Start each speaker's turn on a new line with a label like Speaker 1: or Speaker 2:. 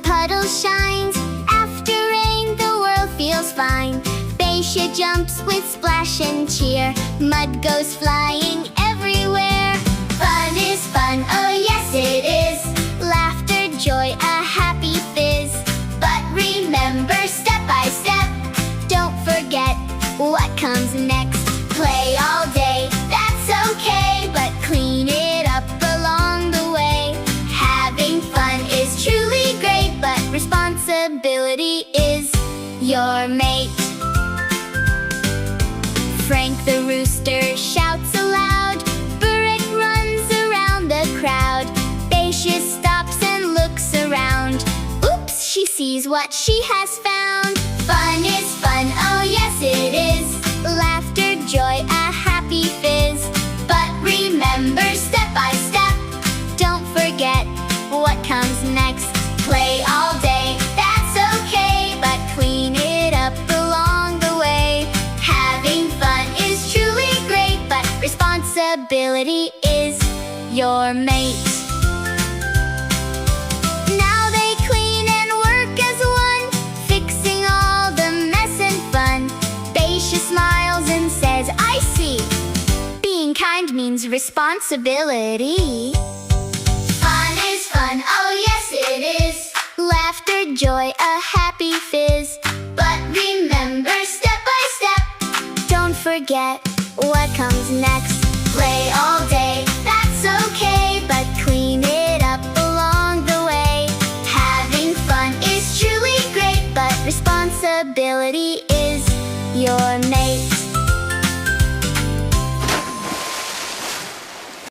Speaker 1: puddle shines. After rain, the world feels fine. Basia jumps with splash and cheer. Mud goes flying everywhere. Fun is fun, oh yes it is. Laughter, joy, a happy fizz. But remember, step by step, don't forget what comes next. Play all day, that's okay, but clean it up along the way. Having fun is truly great, but responsibility is your mate. Frank the rooster shouts aloud. Burret runs around the crowd. Basia stops and looks around. Oops, she sees what she has found. Fun is fun, oh yes it is. Laughter, joy, a happy fizz. But remember, step by step, don't forget what comes next. Play all day, that's okay, but clean it up along the way. Having fun is truly great, but responsibility is your mate. Now they clean and work as one, fixing all the mess and fun. Basia smiles and says, I see. Being kind means responsibility. Fun is fun, oh yes it is. Laughter, joy, a happy fizz. But remember, step by step, don't forget what comes next.